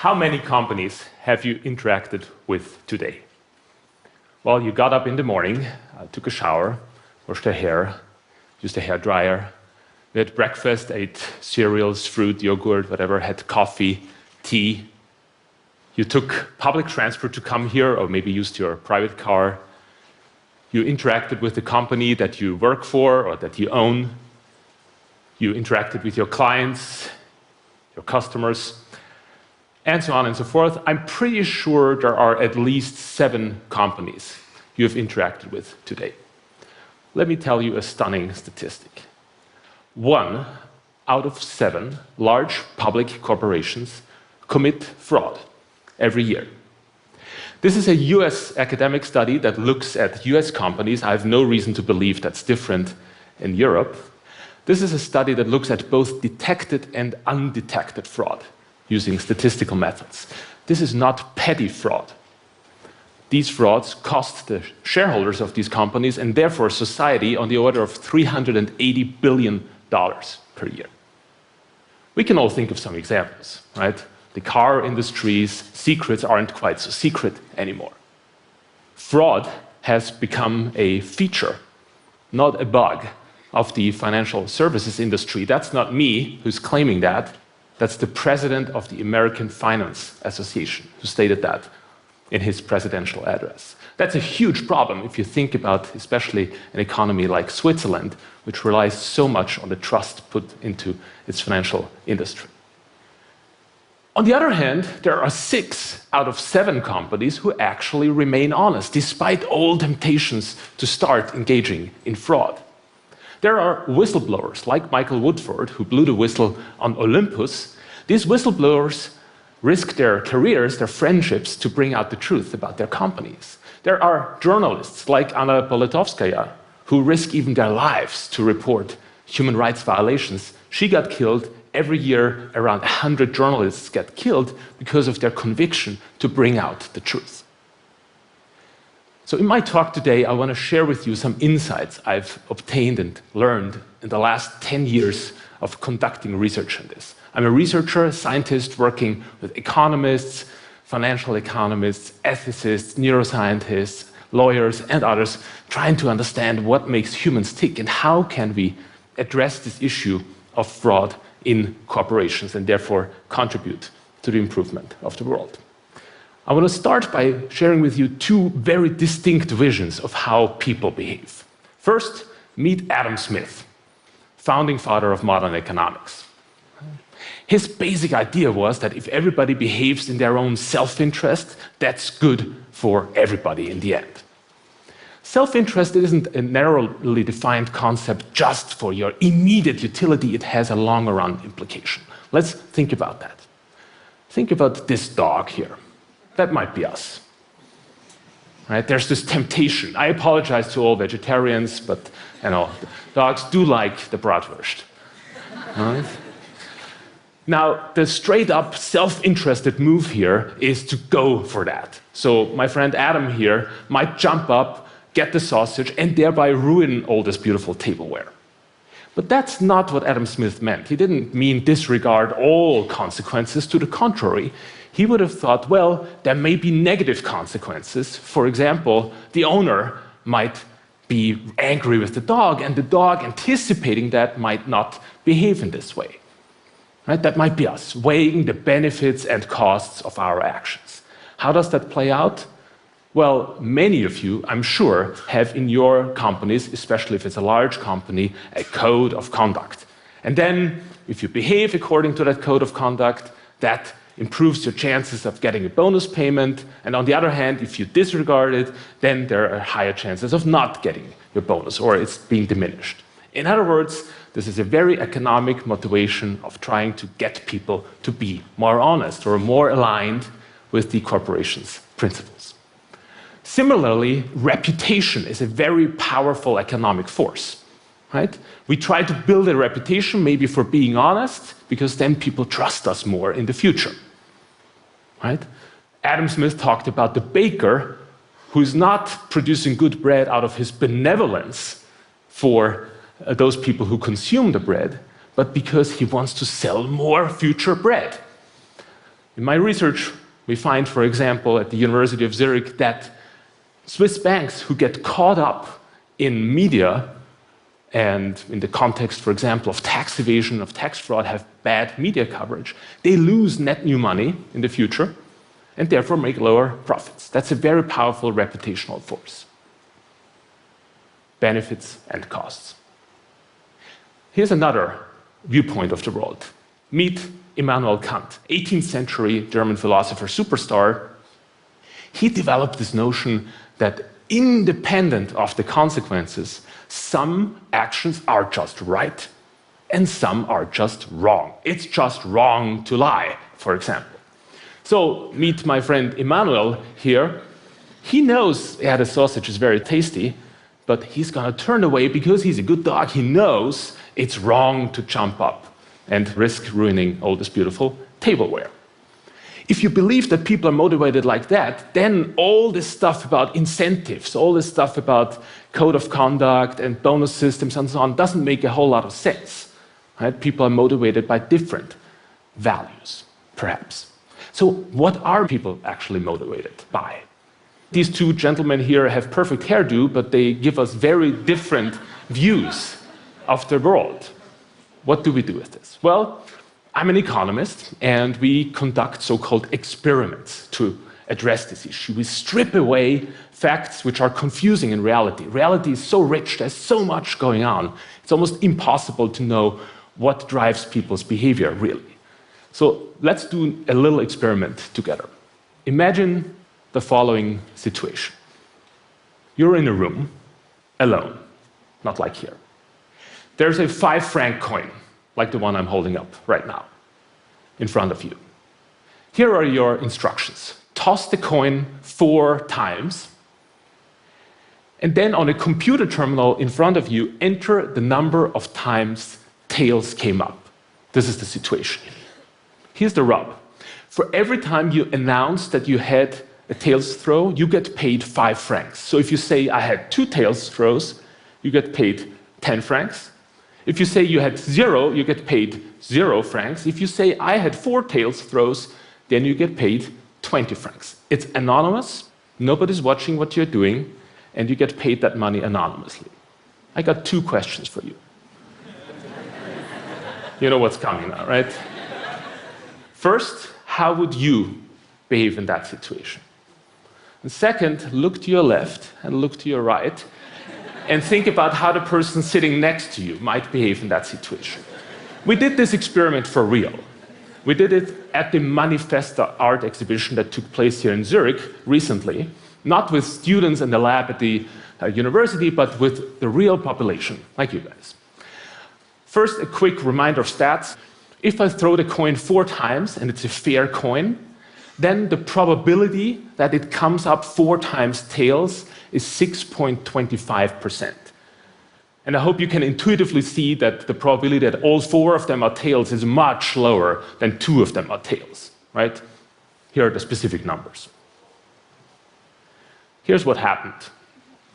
How many companies have you interacted with today? Well, you got up in the morning, took a shower, washed your hair, used a hairdryer, you had breakfast, ate cereals, fruit, yogurt, whatever, had coffee, tea. You took public transport to come here, or maybe used your private car. You interacted with the company that you work for or that you own. You interacted with your clients, your customers, and so on and so forth. I'm pretty sure there are at least 7 companies you have interacted with today. Let me tell you a stunning statistic. 1 out of 7 large public corporations commit fraud every year. This is a US academic study that looks at US companies. I have no reason to believe that's different in Europe. This is a study that looks at both detected and undetected fraud using statistical methods. This is not petty fraud. These frauds cost the shareholders of these companies and therefore society on the order of $380 billion per year. We can all think of some examples, right? The car industry's secrets aren't quite so secret anymore. Fraud has become a feature, not a bug, of the financial services industry. That's not me who's claiming that. That's the president of the American Finance Association who stated that in his presidential address. That's a huge problem if you think about especially an economy like Switzerland, which relies so much on the trust put into its financial industry. On the other hand, there are 6 out of 7 companies who actually remain honest, despite all temptations to start engaging in fraud. There are whistleblowers, like Michael Woodford, who blew the whistle on Olympus. These whistleblowers risk their careers, their friendships, to bring out the truth about their companies. There are journalists, like Anna Politkovskaya, who risk even their lives to report human rights violations. She got killed. Every year, around 100 journalists get killed because of their conviction to bring out the truth. So in my talk today, I want to share with you some insights I've obtained and learned in the last 10 years of conducting research on this. I'm a researcher, a scientist working with economists, financial economists, ethicists, neuroscientists, lawyers, and others, trying to understand what makes humans tick and how can we address this issue of fraud in corporations and therefore contribute to the improvement of the world. I want to start by sharing with you 2 very distinct visions of how people behave. First, meet Adam Smith, founding father of modern economics. His basic idea was that if everybody behaves in their own self-interest, that's good for everybody in the end. Self-interest isn't a narrowly defined concept just for your immediate utility. It has a longer-run implication. Let's think about that. Think about this dog here. That might be us. Right? There's this temptation. I apologize to all vegetarians, but dogs do like the bratwurst. Right? Now, the straight-up self-interested move here is to go for that. So my friend Adam here might jump up, get the sausage, and thereby ruin all this beautiful tableware. But that's not what Adam Smith meant. He didn't mean disregard all consequences. To the contrary, he would have thought, well, there may be negative consequences. For example, the owner might be angry with the dog, and the dog, anticipating that, might not behave in this way. Right? That might be us, weighing the benefits and costs of our actions. How does that play out? Well, many of you, I'm sure, have in your companies, especially if it's a large company, a code of conduct. And then, if you behave according to that code of conduct, that improves your chances of getting a bonus payment. And on the other hand, if you disregard it, then there are higher chances of not getting your bonus, or it's being diminished. In other words, this is a very economic motivation of trying to get people to be more honest or more aligned with the corporation's principles. Similarly, reputation is a very powerful economic force. Right? We try to build a reputation maybe for being honest, because then people trust us more in the future. Right? Adam Smith talked about the baker who's not producing good bread out of his benevolence for those people who consume the bread, but because he wants to sell more future bread. In my research, we find, for example, at the University of Zurich, that Swiss banks who get caught up in media and in the context, for example, of tax evasion, of tax fraud, have bad media coverage, they lose net new money in the future and therefore make lower profits. That's a very powerful reputational force. Benefits and costs. Here's another viewpoint of the world. Meet Immanuel Kant, 18th century German philosopher superstar. He developed this notion that independent of the consequences, some actions are just right and some are just wrong. It's just wrong to lie, for example. So meet my friend Immanuel here. He knows, yeah, the sausage is very tasty, but he's going to turn away because he's a good dog. He knows it's wrong to jump up and risk ruining all this beautiful tableware. If you believe that people are motivated like that, then all this stuff about incentives, all this stuff about code of conduct and bonus systems and so on doesn't make a whole lot of sense. Right? People are motivated by different values, perhaps. So what are people actually motivated by? These two gentlemen here have perfect hairdo, but they give us very different views of the world. What do we do with this? Well, I'm an economist, and we conduct so-called experiments to address this issue. We strip away facts which are confusing in reality. Reality is so rich, there's so much going on, it's almost impossible to know what drives people's behavior, really. So let's do a little experiment together. Imagine the following situation. You're in a room, alone, not like here. There's a 5-franc coin, like the one I'm holding up right now, in front of you. Here are your instructions. Toss the coin 4 times, and then on a computer terminal in front of you, enter the number of times tails came up. This is the situation. Here's the rub. For every time you announce that you had a tails throw, you get paid 5 francs. So if you say, I had 2 tails throws, you get paid 10 francs. If you say you had 0, you get paid 0 francs. If you say, I had 4 tails throws, then you get paid 20 francs. It's anonymous, nobody's watching what you're doing, and you get paid that money anonymously. I got 2 questions for you. You know what's coming now, right? First, how would you behave in that situation? And second, look to your left and look to your right and think about how the person sitting next to you might behave in that situation. We did this experiment for real. We did it at the Manifesta art exhibition that took place here in Zurich recently, not with students in the lab at the university, but with the real population, like you guys. First, a quick reminder of stats. If I throw the coin 4 times and it's a fair coin, then the probability that it comes up 4 times tails is 6.25%. And I hope you can intuitively see that the probability that all 4 of them are tails is much lower than 2 of them are tails, right? Here are the specific numbers. Here's what happened.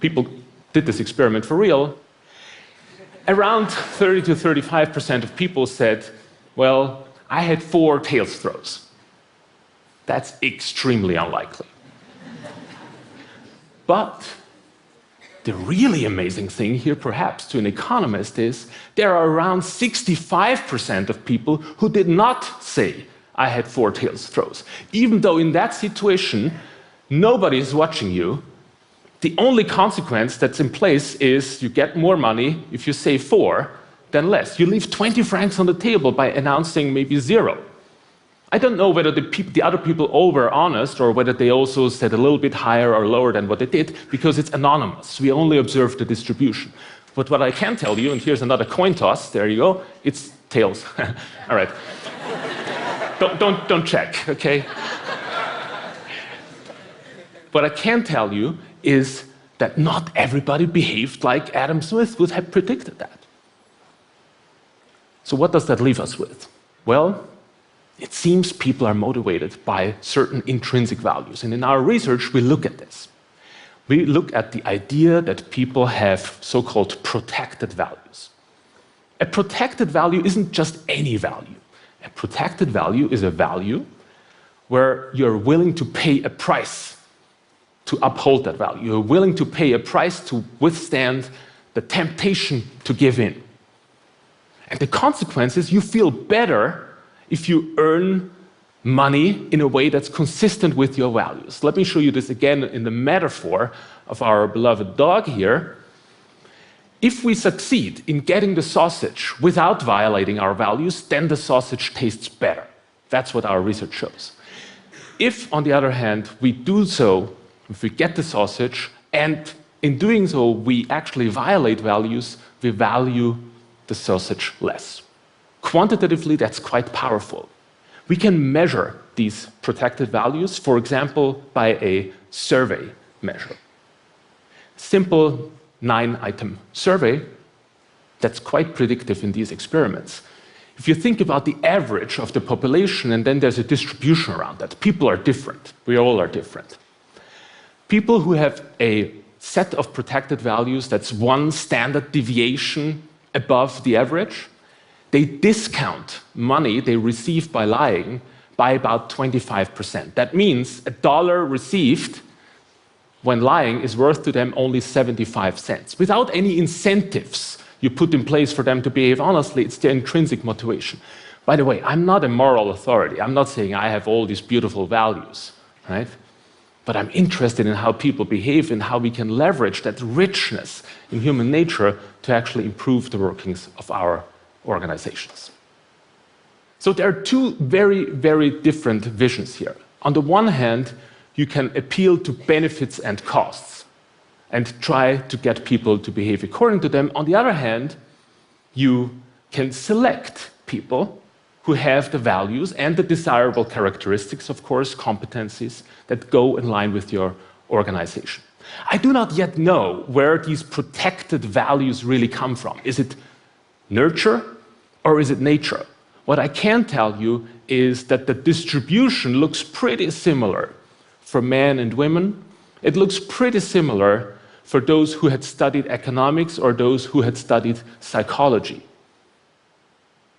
People did this experiment for real. Around 30 to 35% of people said, well, I had 4 tails throws. That's extremely unlikely. But the really amazing thing here, perhaps, to an economist is there are around 65% of people who did not say, I had 4 tails throws. Even though in that situation, nobody is watching you, the only consequence that's in place is you get more money if you say 4 than less. You leave 20 francs on the table by announcing maybe 0. I don't know whether the other people all were honest or whether they also said a little bit higher or lower than what they did, because it's anonymous. We only observe the distribution. But what I can tell you, and here's another coin toss, there you go, it's tails. All right. Don't check, okay? What I can tell you is that not everybody behaved like Adam Smith would have predicted that. So what does that leave us with? Well, it seems people are motivated by certain intrinsic values. And in our research, we look at this. We look at the idea that people have so-called protected values. A protected value isn't just any value. A protected value is a value where you're willing to pay a price to uphold that value. You're willing to pay a price to withstand the temptation to give in. And the consequence is you feel better if you earn money in a way that's consistent with your values. Let me show you this again in the metaphor of our beloved dog here. If we succeed in getting the sausage without violating our values, then the sausage tastes better. That's what our research shows. If, on the other hand, we do so, if we get the sausage, and in doing so we actually violate values, we value the sausage less. Quantitatively, that's quite powerful. We can measure these protected values, for example, by a survey measure. Simple 9-item survey that's quite predictive in these experiments. If you think about the average of the population and then there's a distribution around that, people are different. We all are different. People who have a set of protected values that's one standard deviation above the average, they discount money they receive by lying by about 25%. That means $1 received when lying is worth to them only 75 cents. Without any incentives you put in place for them to behave honestly, it's their intrinsic motivation. By the way, I'm not a moral authority. I'm not saying I have all these beautiful values, right? But I'm interested in how people behave and how we can leverage that richness in human nature to actually improve the workings of our organizations. So there are two very, very different visions here. On the one hand, you can appeal to benefits and costs and try to get people to behave according to them. On the other hand, you can select people who have the values and the desirable characteristics, of course, competencies that go in line with your organization. I do not yet know where these protected values really come from. Is it nurture or is it nature? What I can tell you is that the distribution looks pretty similar for men and women. It looks pretty similar for those who had studied economics or those who had studied psychology.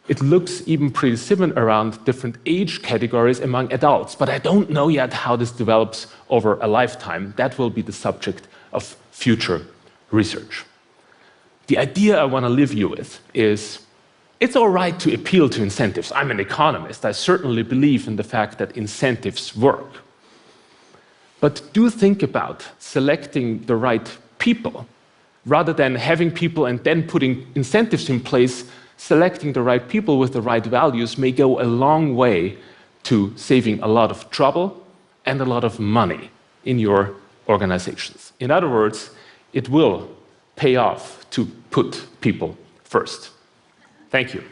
It looks even pretty similar around different age categories among adults, but I don't know yet how this develops over a lifetime. That will be the subject of future research. The idea I want to leave you with is it's all right to appeal to incentives. I'm an economist. I certainly believe in the fact that incentives work. But do think about selecting the right people rather than having people and then putting incentives in place. Selecting the right people with the right values may go a long way to saving a lot of trouble and a lot of money in your organizations. In other words, it will pay off to put people first. Thank you.